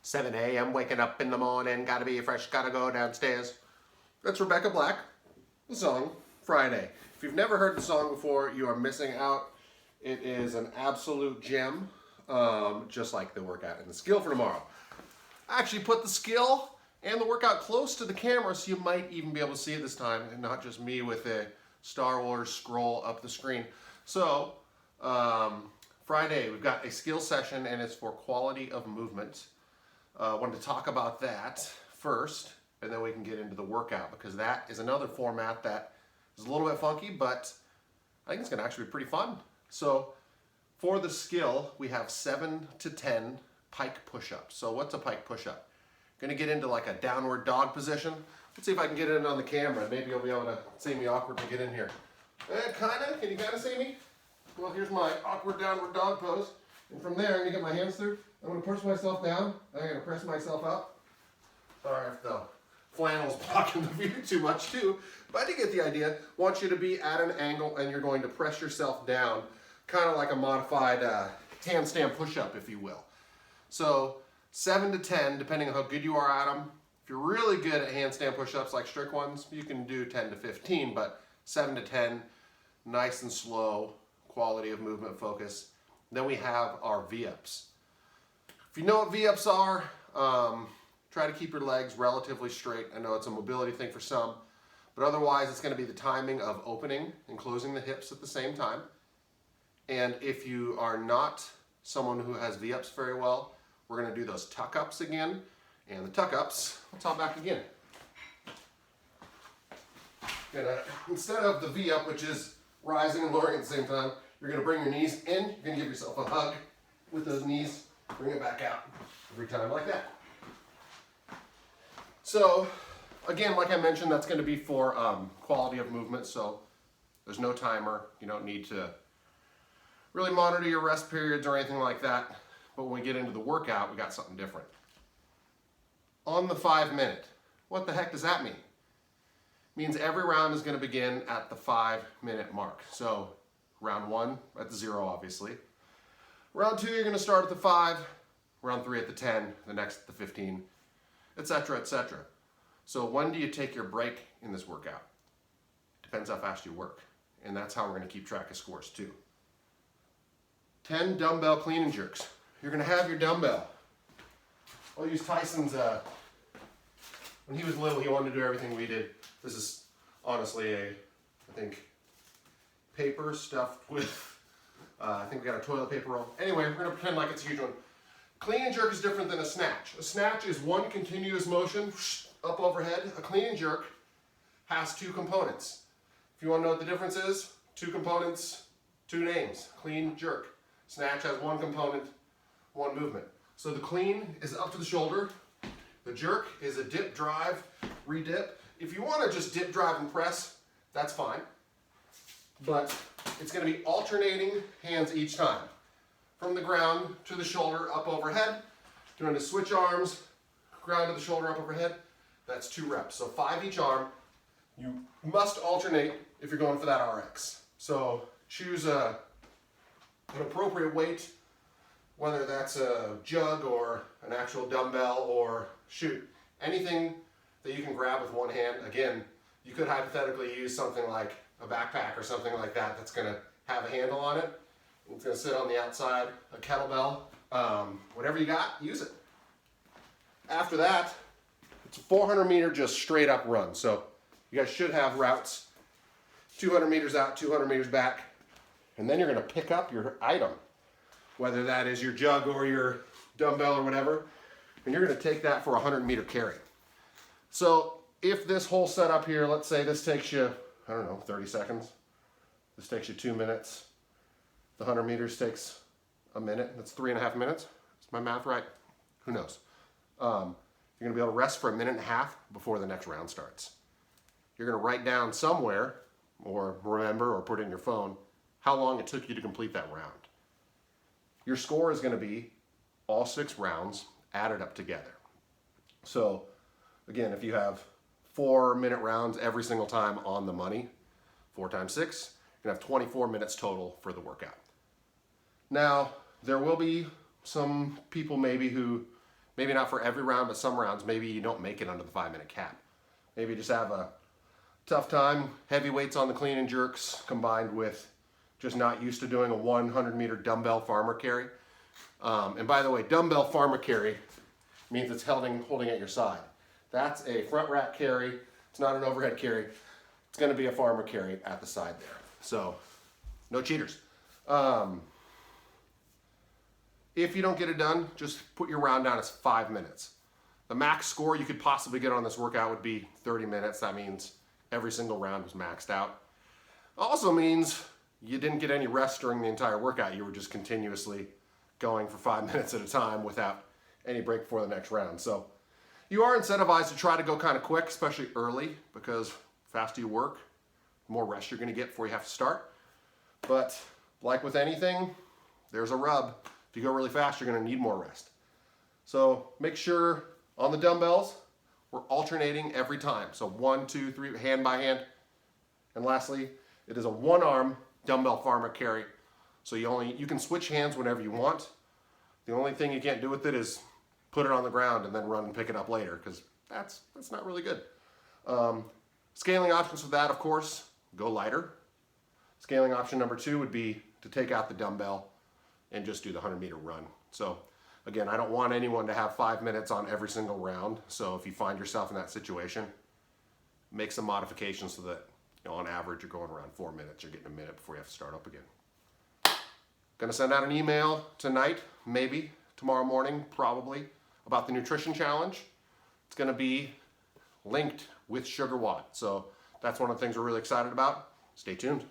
7 a.m. waking up in the morning, gotta be fresh, gotta go downstairs. That's Rebecca Black, the song Friday. If you've never heard the song before, you are missing out. It is an absolute gem, just like the workout and the skill for tomorrow. I actually put the skill and the workout close to the camera, so you might even be able to see it this time, and not just me with a Star Wars scroll up the screen. So, Friday, we've got a skill session, and it's for quality of movement. I wanted to talk about that first, and then we can get into the workout, because that is another format that is a little bit funky, but I think it's going to actually be pretty fun. So for the skill, we have 7 to 10 pike push-ups. So what's a pike push-up? Going to get into like a downward dog position. Let's see if I can get it in on the camera. Maybe you'll be able to see me awkward to get in here. Kinda, can you kind of see me? Well, here's my awkward downward dog pose. And from there, I'm going to get my hands through. I'm going to push myself down. I'm going to press myself up. Sorry if the flannel's blocking the view too much too. But you get the idea. Want you to be at an angle, and you're going to press yourself down, kind of like a modified handstand push-up, if you will. So 7 to 10, depending on how good you are at them. If you're really good at handstand push-ups, like strict ones, you can do 10 to 15, but 7 to 10, nice and slow, quality of movement focus. Then we have our V-ups. If you know what V-ups are, try to keep your legs relatively straight. I know it's a mobility thing for some, but otherwise it's going to be the timing of opening and closing the hips at the same time. And if you are not someone who has V-ups very well, we're going to do those tuck-ups again. And the tuck-ups, let's hop back again. Instead of the V-up, which is rising and lowering at the same time, you're going to bring your knees in. You're going to give yourself a hug with those knees. Bring it back out every time like that. So, again, like I mentioned, that's going to be for quality of movement. So there's no timer. You don't need to really monitor your rest periods or anything like that. But when we get into the workout, we got something different. On the 5-minute, what the heck does that mean? It means every round is going to begin at the 5-minute mark. So round 1 at the 0, obviously. Round 2, you're going to start at the 5. Round 3 at the 10. The next at the 15, etc., etc. So when do you take your break in this workout? Depends how fast you work. And that's how we're going to keep track of scores too. 10 dumbbell clean and jerks. You're going to have your dumbbell. I'll use Tyson's, when he was little, he wanted to do everything we did. This is honestly I think, paper stuffed with, I think we got a toilet paper roll. Anyway, we're going to pretend like it's a huge one. Clean and jerk is different than a snatch. A snatch is one continuous motion, up overhead. A clean and jerk has 2 components. If you want to know what the difference is, 2 components, 2 names. Clean, jerk. Snatch has 1 component, 1 movement. So the clean is up to the shoulder. The jerk is a dip, drive, re-dip. If you want to just dip, drive, and press, that's fine. But it's going to be alternating hands each time. From the ground to the shoulder, up overhead. You're going to switch arms, ground to the shoulder, up overhead. That's 2 reps. So 5 each arm. You must alternate if you're going for that RX. So choose an appropriate weight, whether that's a jug or an actual dumbbell or shoot, anything that you can grab with one hand. Again, you could hypothetically use something like a backpack or something like that that's going to have a handle on it. It's going to sit on the outside, a kettlebell, whatever you got, use it. After that, it's a 400-meter just straight up run. So you guys should have routes, 200 meters out, 200 meters back, and then you're going to pick up your item, whether that is your jug or your dumbbell or whatever, and you're going to take that for a 100-meter carry. So if this whole setup here, let's say this takes you, I don't know, 30 seconds. This takes you 2 minutes. The 100 meters takes a minute. That's 3.5 minutes. Is my math right? Who knows? You're going to be able to rest for 1.5 minutes before the next round starts. You're going to write down somewhere, or remember, or put it in your phone, how long it took you to complete that round. Your score is going to be all 6 rounds added up together. So again, if you have 4-minute rounds every single time on the money, 4 times 6, you're going to have 24 minutes total for the workout. Now, there will be some people maybe who Maybe not for every round, but some rounds, maybe you don't make it under the 5-minute cap. Maybe you just have a tough time, heavy weights on the clean and jerks combined with just not used to doing a 100-meter dumbbell farmer carry. And by the way, dumbbell farmer carry means it's holding at your side. That's a front rack carry. It's not an overhead carry. It's going to be a farmer carry at the side there. So no cheaters. If you don't get it done, just put your round down as 5 minutes. The max score you could possibly get on this workout would be 30 minutes. That means every single round was maxed out. Also means you didn't get any rest during the entire workout. You were just continuously going for 5 minutes at a time without any break before the next round. So you are incentivized to try to go kind of quick, especially early, because the faster you work, the more rest you're going to get before you have to start. But like with anything, there's a rub. If you go really fast, you're going to need more rest. So make sure on the dumbbells, we're alternating every time. So 1, 2, 3, hand by hand. And lastly, it is a one-arm dumbbell farmer carry. So you can switch hands whenever you want. The only thing you can't do with it is put it on the ground and then run and pick it up later, because that's not really good. Scaling options for that, of course, go lighter. Scaling option number 2 would be to take out the dumbbell and just do the 100-meter run. So again, I don't want anyone to have 5 minutes on every single round. So if you find yourself in that situation, make some modifications so that, on average, you're going around 4 minutes. You're getting a minute before you have to start up again. Gonna send out an email tonight, maybe tomorrow morning, probably, about the nutrition challenge. It's gonna be linked with Sugar WOD. So that's one of the things we're really excited about. Stay tuned.